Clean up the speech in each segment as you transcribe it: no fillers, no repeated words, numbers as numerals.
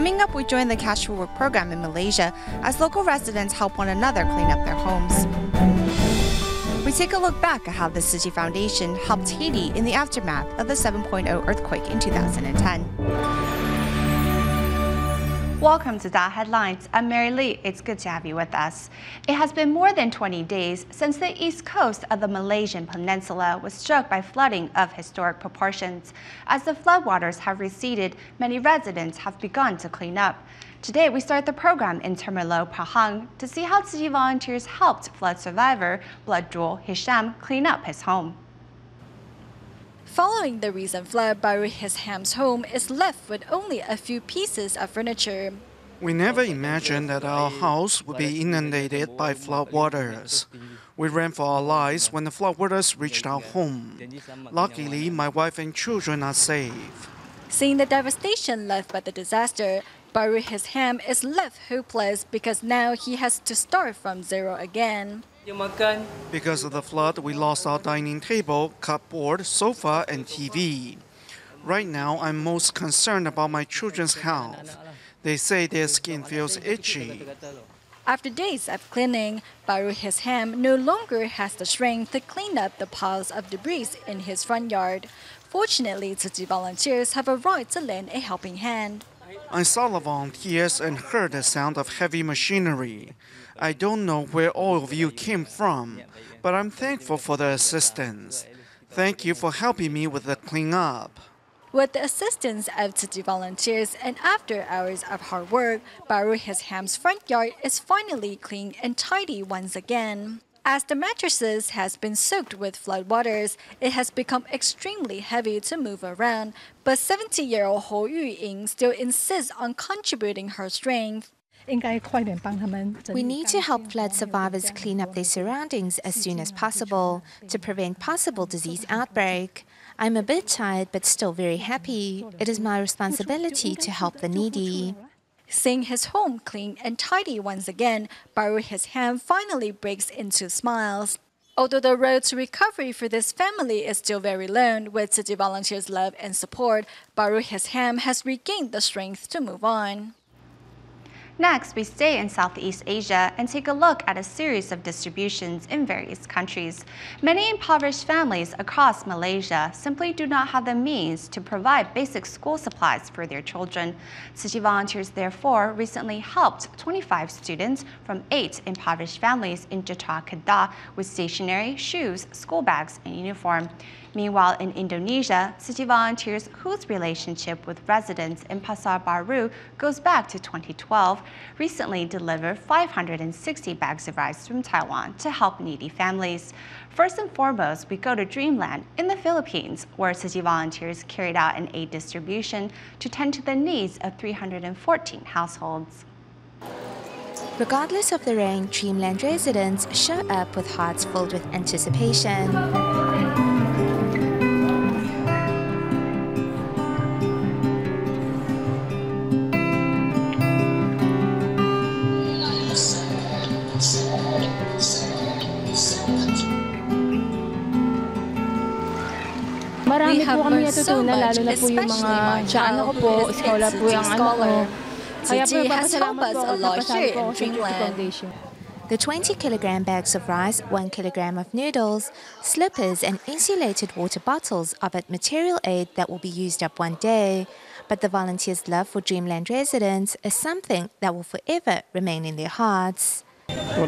Coming up, we join the Cash for Work program in Malaysia as local residents help one another clean up their homes. We take a look back at how the Tzu Chi Foundation helped Haiti in the aftermath of the 7.0 earthquake in 2010. Welcome to DaAi Headlines. I'm Mary Lee. It's good to have you with us. It has been more than 20 days since the east coast of the Malaysian peninsula was struck by flooding of historic proportions. As the floodwaters have receded, many residents have begun to clean up. Today, we start the program in Temerloh, Pahang, to see how Tzu Chi volunteers helped flood survivor Blood Jewel Hisham clean up his home. Following the recent flood, Baru Hisham's home is left with only a few pieces of furniture. We never imagined that our house would be inundated by floodwaters. We ran for our lives when the floodwaters reached our home. Luckily, my wife and children are safe. Seeing the devastation left by the disaster, Baru Hisham is left hopeless because now he has to start from zero again. Because of the flood, we lost our dining table, cupboard, sofa, and TV. Right now, I'm most concerned about my children's health. They say their skin feels itchy. After days of cleaning, Baru Hisham no longer has the strength to clean up the piles of debris in his front yard. Fortunately, Tzu Chi volunteers have arrived to lend a helping hand. I saw the volunteers and heard the sound of heavy machinery. I don't know where all of you came from, but I'm thankful for the assistance. Thank you for helping me with the cleanup. With the assistance of Tzu Chi volunteers and after hours of hard work, Baru Hisham's front yard is finally clean and tidy once again. As the mattresses has been soaked with floodwaters, it has become extremely heavy to move around, but 70-year-old Ho Yuying still insists on contributing her strength. We need to help flood survivors clean up their surroundings as soon as possible to prevent possible disease outbreak. I'm a bit tired but still very happy. It is my responsibility to help the needy. Seeing his home clean and tidy once again, Baru Hisham finally breaks into smiles. Although the road to recovery for this family is still very long, with Tzu Chi volunteers' love and support, Baru Hisham has regained the strength to move on. Next, we stay in Southeast Asia and take a look at a series of distributions in various countries. Many impoverished families across Malaysia simply do not have the means to provide basic school supplies for their children. Tzu Chi volunteers, therefore, recently helped 25 students from 8 impoverished families in Jatra Kedah with stationery, shoes, school bags, and uniform. Meanwhile, in Indonesia, Tzu Chi volunteers, whose relationship with residents in Pasar Baru goes back to 2012, recently delivered 560 bags of rice from Taiwan to help needy families. First and foremost, we go to Dreamland in the Philippines, where Tzu Chi volunteers carried out an aid distribution to tend to the needs of 314 households. Regardless of the rain, Dreamland residents show up with hearts filled with anticipation. We have learned so much, especially my child who is a Tzu Chi scholar. Tzu Chi has helped us a lot here in Dreamland. The 20-kilogram bags of rice, 1 kilogram of noodles, slippers and insulated water bottles are but material aid that will be used up one day. But the volunteers' love for Dreamland residents is something that will forever remain in their hearts. The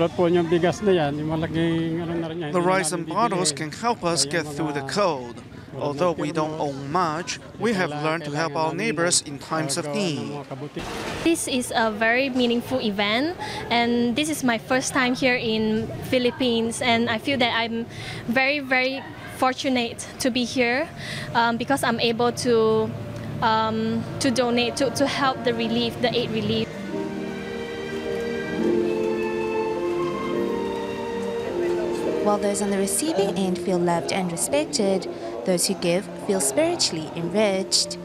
rice and bottles can help us get through the cold. Although we don't own much, we have learned to help our neighbors in times of need. This is a very meaningful event, and this is my first time here in Philippines, and I feel that I'm very, very fortunate to be here because I'm able to donate, to help the relief, the aid relief. While those on the receiving end feel loved and respected, those who give feel spiritually enriched.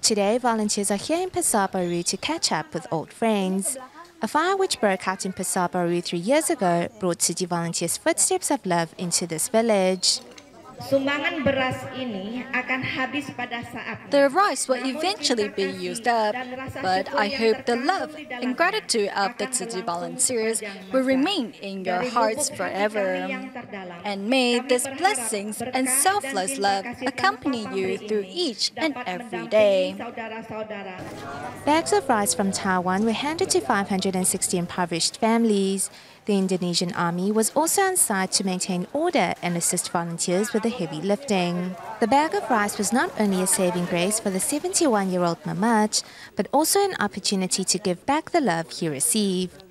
Today, volunteers are here in Pasar Baru to catch up with old friends. A fire which broke out in Pasar Baru 3 years ago brought Tzu Chi volunteers' footsteps of love into this village. Sumbangan beras ini akan habis pada saat The rice will eventually be used up, but I hope the love and gratitude of the Tzu Chi volunteers will remain in your hearts forever. And may these blessings and selfless love accompany you through each and every day. Bags of rice from Taiwan were handed to 560 impoverished families. The Indonesian army was also on site to maintain order and assist volunteers with the heavy lifting. The bag of rice was not only a saving grace for the 71-year-old Mamat, but also an opportunity to give back the love he received.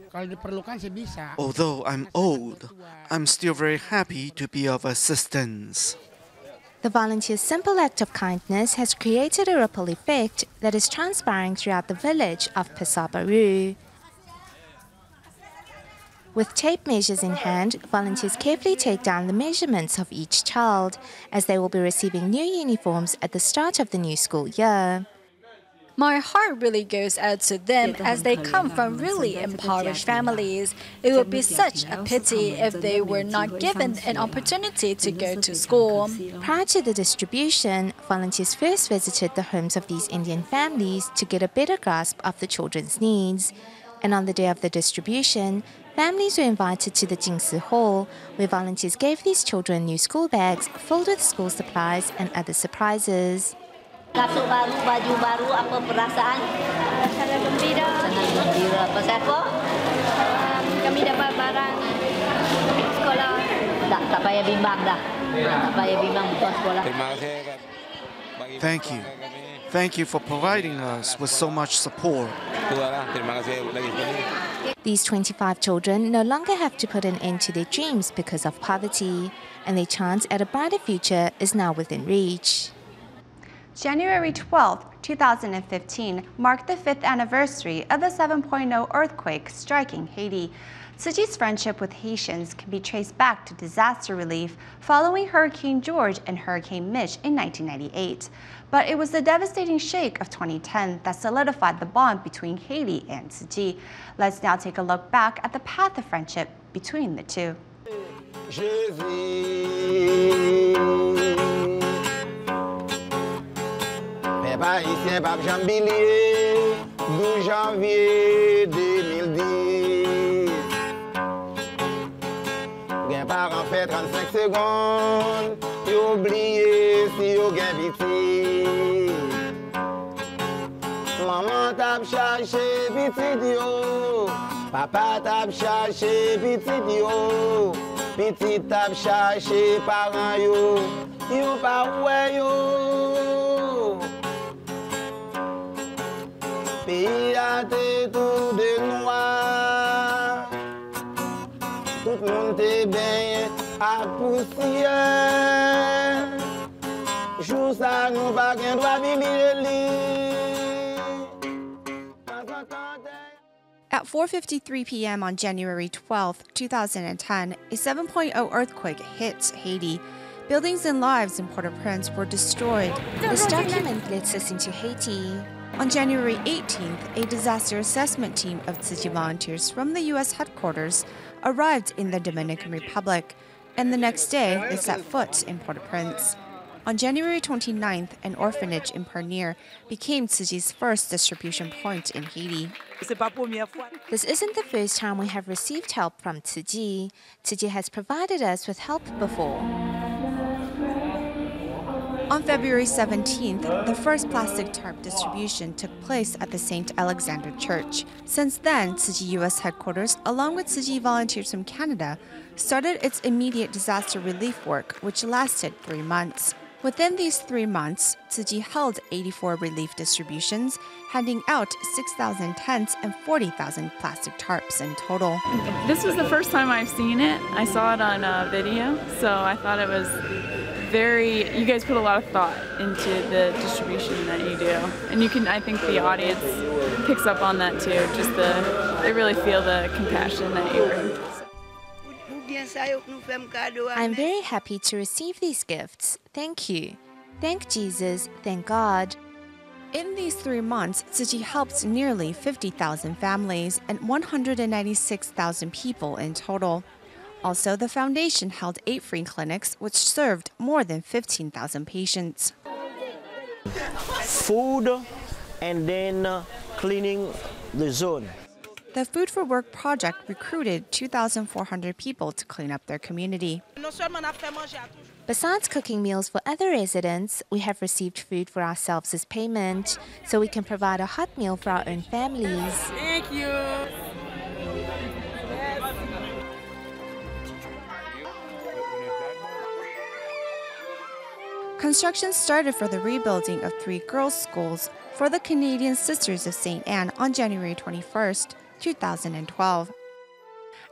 Although I'm old, I'm still very happy to be of assistance. The volunteers' simple act of kindness has created a ripple effect that is transpiring throughout the village of Pesabaru. With tape measures in hand, volunteers carefully take down the measurements of each child, as they will be receiving new uniforms at the start of the new school year. My heart really goes out to them as they come from really impoverished families. It would be such a pity if they were not given an opportunity to go to school. Prior to the distribution, volunteers first visited the homes of these Indian families to get a better grasp of the children's needs. And on the day of the distribution, families were invited to the Jingsi Hall, where volunteers gave these children new school bags filled with school supplies and other surprises. Kasut baru, baju baru, apa perasaan? Sangat gembira. Sangat gembira. Pasal apa? Kami dapat barang sekolah. Tak payah bimbang dah. Tak payah bimbang untuk sekolah. Thank you. Thank you for providing us with so much support. These 25 children no longer have to put an end to their dreams because of poverty, and their chance at a brighter future is now within reach. January 12, 2015 marked the 5th anniversary of the 7.0 earthquake striking Haiti. Tzu Chi's friendship with Haitians can be traced back to disaster relief following Hurricane George and Hurricane Mitch in 1998. But it was the devastating shake of 2010 that solidified the bond between Haiti and Tzu Chi. Let's now take a look back at the path of friendship between the two. Haïtien Pape Jean-Billier, 12 janvier 2010. Gen parent fait 35 secondes, yo oublié si yo gen piti. Maman tap cherché petit yo, papa tap cherché petit yo, petit tap cherché parent yo, yo pa oué yo. Pays a été tout de noir, tout le monde est bien à poussière. Jour ça nous pas qu'un droit At 4:53 p.m. on January 12, 2010, a 7.0 earthquake hit Haiti. Buildings and lives in Port-au-Prince were destroyed. This document leads us into Haiti. On January 18th, a disaster assessment team of Tzu Chi volunteers from the U.S. headquarters arrived in the Dominican Republic, and the next day they set foot in Port-au-Prince. On January 29th, an orphanage in Pernier became Tzu Chi's first distribution point in Haiti. This isn't the first time we have received help from Tzu Chi. Tzu Chi has provided us with help before. On February 17th, the first plastic tarp distribution took place at the St. Alexander Church. Since then, Tzu Chi U.S. headquarters, along with Tzu Chi volunteers from Canada, started its immediate disaster relief work, which lasted 3 months. Within these 3 months, Tzu Chi held 84 relief distributions, handing out 6,000 tents and 40,000 plastic tarps in total. This was the first time I've seen it. I saw it on video, so I thought it was you guys put a lot of thought into the distribution that you do. And I think the audience picks up on that too, they really feel the compassion that you bring. I'm very happy to receive these gifts. Thank you. Thank Jesus. Thank God. In these 3 months, Tzu Chi helped nearly 50,000 families and 196,000 people in total. Also, the foundation held 8 free clinics, which served more than 15,000 patients. Food and then cleaning the zone. The Food for Work project recruited 2,400 people to clean up their community. Besides cooking meals for other residents, we have received food for ourselves as payment, so we can provide a hot meal for our own families. Thank you. Construction started for the rebuilding of 3 girls' schools for the Canadian Sisters of St. Anne on January 21st, 2012.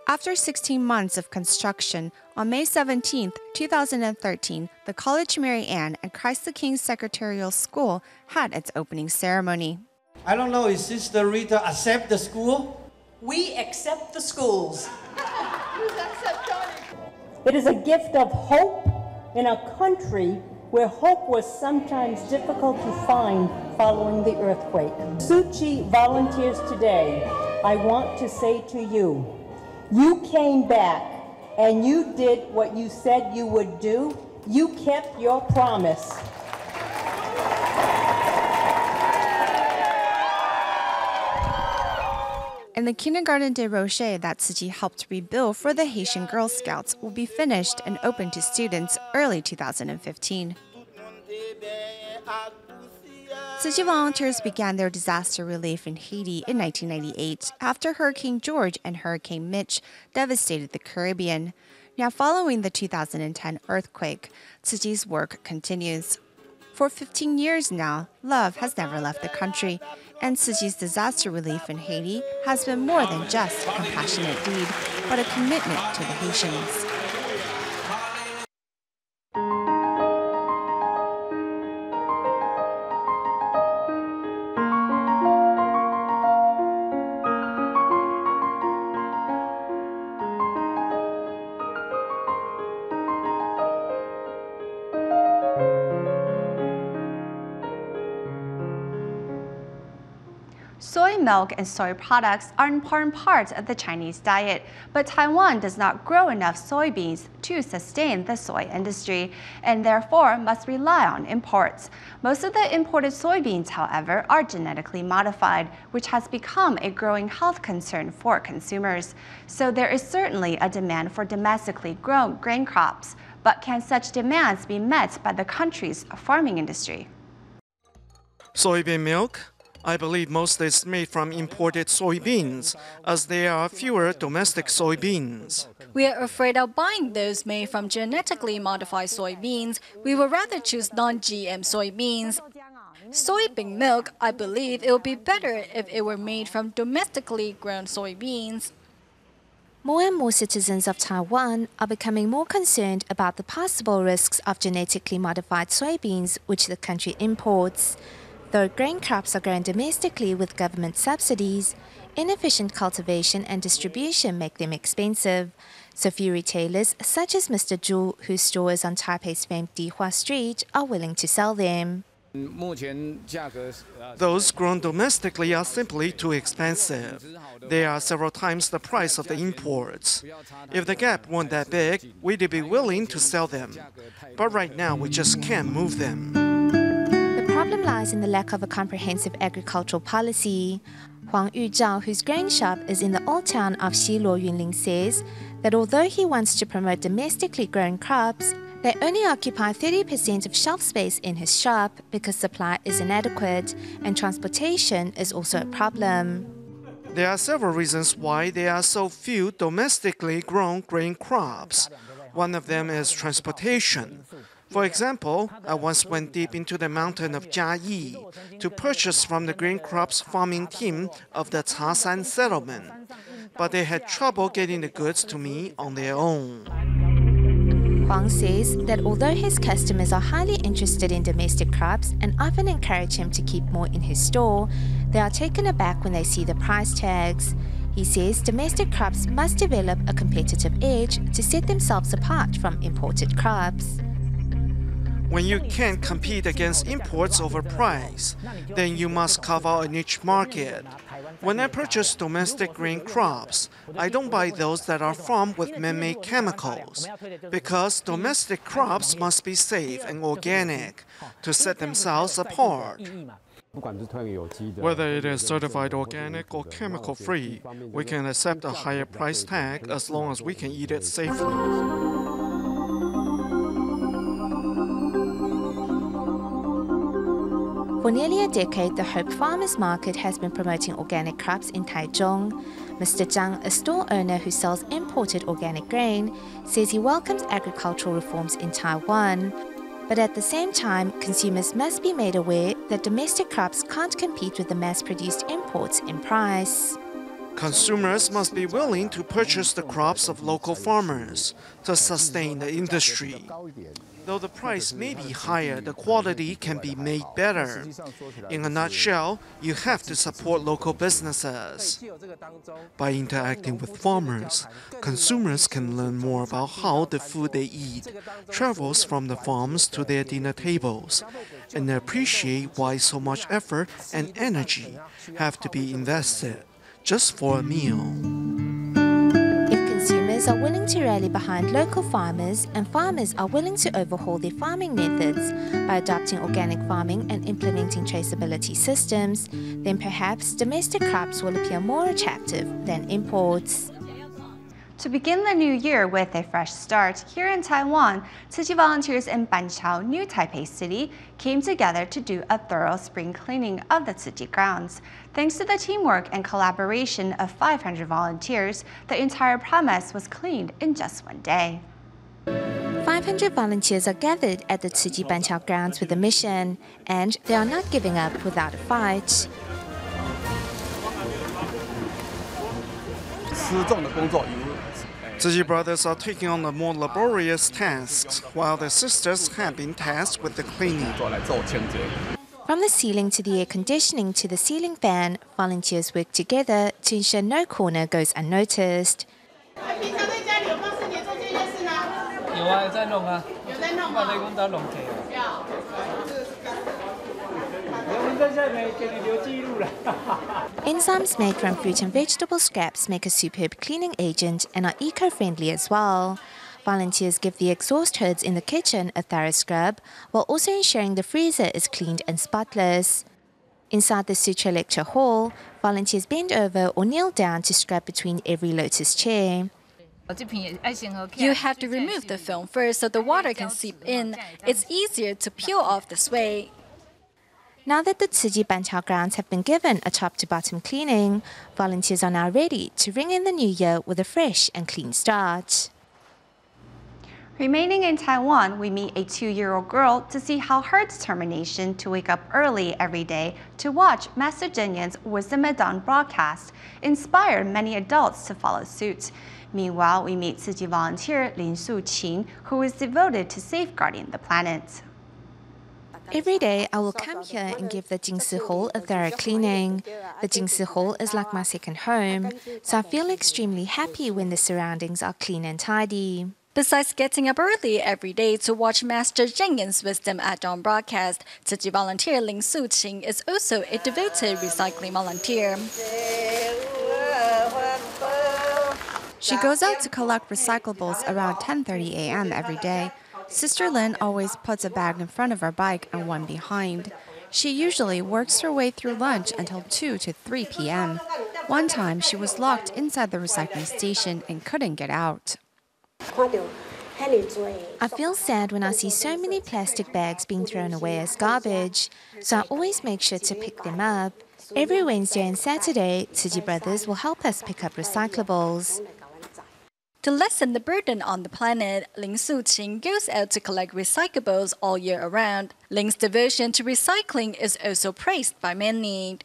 After 16 months of construction, on May 17, 2013, the College Mary Ann and Christ the King Secretarial School had its opening ceremony. I don't know, is Sister Rita accept the school? We accept the schools. It is a gift of hope in a country where hope was sometimes difficult to find following the earthquake. Tzu Chi volunteers today. I want to say to you, you came back and you did what you said you would do. You kept your promise. And the Kindergarten de Rocher that Tzu Chi helped rebuild for the Haitian Girl Scouts will be finished and open to students early 2015. Tzu Chi volunteers began their disaster relief in Haiti in 1998 after Hurricane George and Hurricane Mitch devastated the Caribbean. Now, following the 2010 earthquake, Tzu Chi's work continues. For 15 years now, love has never left the country, and Tzu Chi's disaster relief in Haiti has been more than just a compassionate deed, but a commitment to the Haitians. Soy milk and soy products are an important part of the Chinese diet, but Taiwan does not grow enough soybeans to sustain the soy industry and therefore must rely on imports. Most of the imported soybeans, however, are genetically modified, which has become a growing health concern for consumers. So there is certainly a demand for domestically grown grain crops, but can such demands be met by the country's farming industry? Soybean milk? I believe most is made from imported soybeans, as there are fewer domestic soybeans. We are afraid of buying those made from genetically modified soybeans. We would rather choose non-GM soybeans. Soybean milk, I believe it would be better if it were made from domestically grown soybeans. More and more citizens of Taiwan are becoming more concerned about the possible risks of genetically modified soybeans which the country imports. Though grain crops are grown domestically with government subsidies, inefficient cultivation and distribution make them expensive. So few retailers, such as Mr. Zhu, whose store is on Taipei's famed Dihua Street, are willing to sell them. Those grown domestically are simply too expensive. They are several times the price of the imports. If the gap weren't that big, we'd be willing to sell them. But right now, we just can't move them. The problem lies in the lack of a comprehensive agricultural policy. Huang Yuzhao, whose grain shop is in the old town of Xiluo, Yunlin, says that although he wants to promote domestically grown crops, they only occupy 30% of shelf space in his shop because supply is inadequate and transportation is also a problem. There are several reasons why there are so few domestically grown grain crops. One of them is transportation. For example, I once went deep into the mountain of Jiayi to purchase from the grain crops farming team of the Casan settlement, but they had trouble getting the goods to me on their own. Huang says that although his customers are highly interested in domestic crops and often encourage him to keep more in his store, they are taken aback when they see the price tags. He says domestic crops must develop a competitive edge to set themselves apart from imported crops. When you can't compete against imports over price, then you must carve out a niche market. When I purchase domestic grain crops, I don't buy those that are farmed with man-made chemicals, because domestic crops must be safe and organic to set themselves apart. Whether it is certified organic or chemical-free, we can accept a higher price tag as long as we can eat it safely. For nearly a decade, the Hope Farmers Market has been promoting organic crops in Taichung. Mr. Zhang, a store owner who sells imported organic grain, says he welcomes agricultural reforms in Taiwan. But at the same time, consumers must be made aware that domestic crops can't compete with the mass-produced imports in price. Consumers must be willing to purchase the crops of local farmers to sustain the industry. Though the price may be higher, the quality can be made better. In a nutshell, you have to support local businesses. By interacting with farmers, consumers can learn more about how the food they eat travels from the farms to their dinner tables, and appreciate why so much effort and energy have to be invested just for a meal. Consumers are willing to rally behind local farmers, and farmers are willing to overhaul their farming methods by adopting organic farming and implementing traceability systems, then perhaps domestic crops will appear more attractive than imports. To begin the new year with a fresh start, here in Taiwan, Tzu Chi volunteers in Banqiao, New Taipei City, came together to do a thorough spring cleaning of the Tzu Chi grounds. Thanks to the teamwork and collaboration of 500 volunteers, the entire premise was cleaned in just one day. 500 volunteers are gathered at the Tzu Chi Banqiao grounds with a mission, and they are not giving up without a fight. Tzu Chi brothers are taking on the more laborious tasks, while the sisters have been tasked with the cleaning. From the ceiling to the air conditioning to the ceiling fan, volunteers work together to ensure no corner goes unnoticed. Enzymes made from fruit and vegetable scraps make a superb cleaning agent and are eco-friendly as well. Volunteers give the exhaust hoods in the kitchen a thorough scrub, while also ensuring the freezer is cleaned and spotless. Inside the Sutra Lecture Hall, volunteers bend over or kneel down to scrub between every lotus chair. You have to remove the film first so the water can seep in. It's easier to peel off this way. Now that the Tzu Chi Banqiao grounds have been given a top-to-bottom cleaning, volunteers are now ready to ring in the new year with a fresh and clean start. Remaining in Taiwan, we meet a 2-year-old girl to see how her determination to wake up early every day to watch Master Zheng Yan's Wisdom at Dawn broadcast inspired many adults to follow suit. Meanwhile, we meet Tzu Chi volunteer Lin Su-qin, who is devoted to safeguarding the planet. Every day, I will come here and give the Jingsi Hall a thorough cleaning. The Jingsi Hall is like my second home, so I feel extremely happy when the surroundings are clean and tidy. Besides getting up early every day to watch Master Zheng Yan's Wisdom at Dawn broadcast, Tzu Chi volunteer Lin Su-qin is also a devoted recycling volunteer. She goes out to collect recyclables around 10:30 a.m. every day. Sister Lin always puts a bag in front of her bike and one behind. She usually works her way through lunch until 2 to 3 p.m. One time, she was locked inside the recycling station and couldn't get out. I feel sad when I see so many plastic bags being thrown away as garbage, so I always make sure to pick them up. Every Wednesday and Saturday, Tzu Chi brothers will help us pick up recyclables. To lessen the burden on the planet, Lin Su-qin goes out to collect recyclables all year around. Lin's devotion to recycling is also praised by many.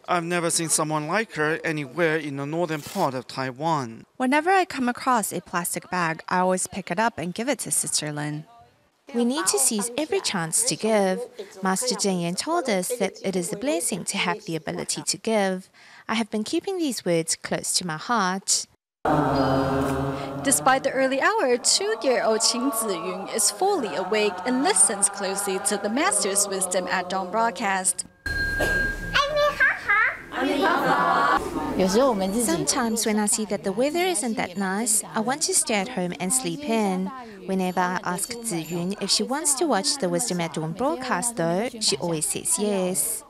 I've never seen someone like her anywhere in the northern part of Taiwan. Whenever I come across a plastic bag, I always pick it up and give it to Sister Lin. We need to seize every chance to give. Master Zheng Yan told us that it is a blessing to have the ability to give. I have been keeping these words close to my heart. Despite the early hour, 2-year-old Qing Ziyun is fully awake and listens closely to the master's wisdom at dawn broadcast. Sometimes when I see that the weather isn't that nice, I want to stay at home and sleep in. Whenever I ask Ziyun if she wants to watch the Wisdom at Dawn broadcast though, she always says yes.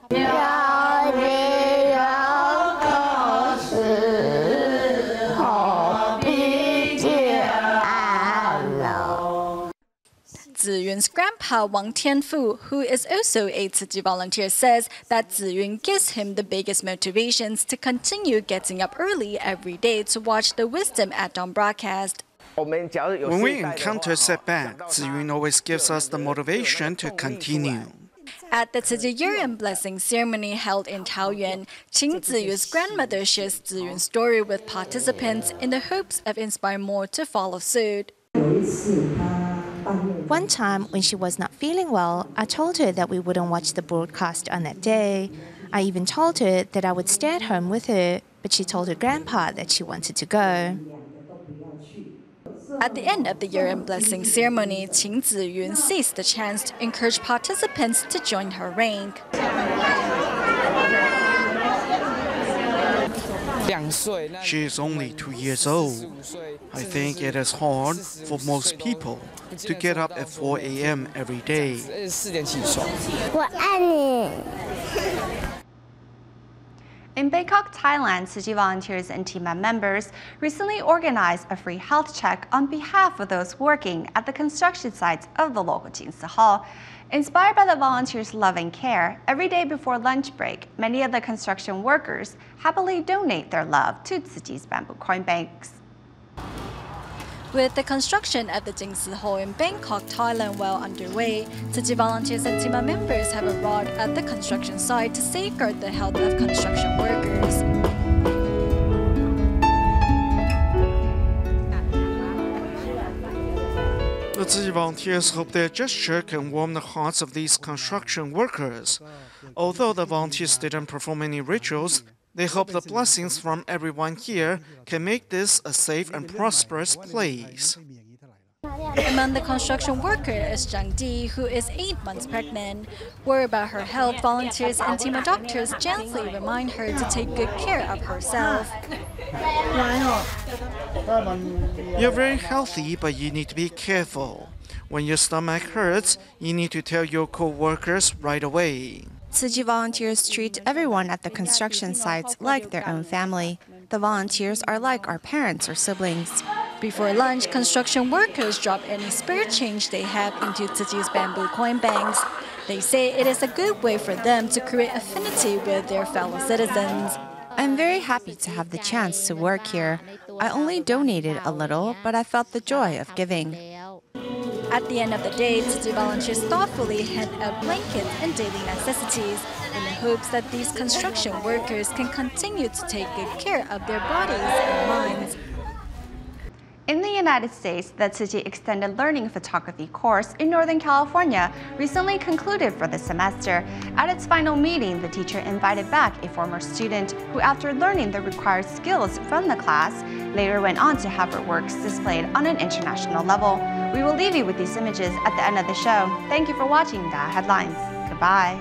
Ziyun's grandpa Wang Tianfu, who is also a Tzu Chi volunteer, says that Ziyun gives him the biggest motivations to continue getting up early every day to watch the Wisdom at Dawn broadcast. When we encounter setback, Ziyun always gives us the motivation to continue. At the Tzu Chi year-end blessing ceremony held in Taoyuan, Qing Ziyu's grandmother shares Ziyun's story with participants in the hopes of inspiring more to follow suit. One time, when she was not feeling well, I told her that we wouldn't watch the broadcast on that day. I even told her that I would stay at home with her, but she told her grandpa that she wanted to go. At the end of the year-end blessing ceremony, Qing Ziyun seized the chance to encourage participants to join her rank. She is only 2 years old. I think it is hard for most people to get up at 4 a.m. every day. In Bangkok, Thailand, Tzu Chi volunteers and team members recently organized a free health check on behalf of those working at the construction sites of the local Jinsi Hall. Inspired by the volunteers' love and care, every day before lunch break, many of the construction workers happily donate their love to Tzu Chi's bamboo coin banks. With the construction of the Jinsi Hall in Bangkok, Thailand well underway, Tzu Chi volunteers and team members have arrived at the construction site to safeguard the health of construction workers. The Tzu Chi volunteers hope their gesture can warm the hearts of these construction workers. Although the volunteers didn't perform any rituals, they hope the blessings from everyone here can make this a safe and prosperous place. Among the construction workers is Zhang Di, who is 8 months pregnant. Worried about her health, volunteers and team of doctors gently remind her to take good care of herself. You're very healthy, but you need to be careful. When your stomach hurts, you need to tell your co-workers right away. Tzu Chi volunteers treat everyone at the construction sites like their own family. The volunteers are like our parents or siblings. Before lunch, construction workers drop any spare change they have into Tzu Chi's bamboo coin banks. They say it is a good way for them to create affinity with their fellow citizens. I'm very happy to have the chance to work here. I only donated a little, but I felt the joy of giving. At the end of the day, Tzu Chi volunteers thoughtfully hand out blankets and daily necessities in the hopes that these construction workers can continue to take good care of their bodies and minds. In the United States, the Tzu Chi Extended Learning Photography course in Northern California recently concluded for the semester. At its final meeting, the teacher invited back a former student who, after learning the required skills from the class, later went on to have her works displayed on an international level. We will leave you with these images at the end of the show. Thank you for watching DaAi Headlines. Goodbye.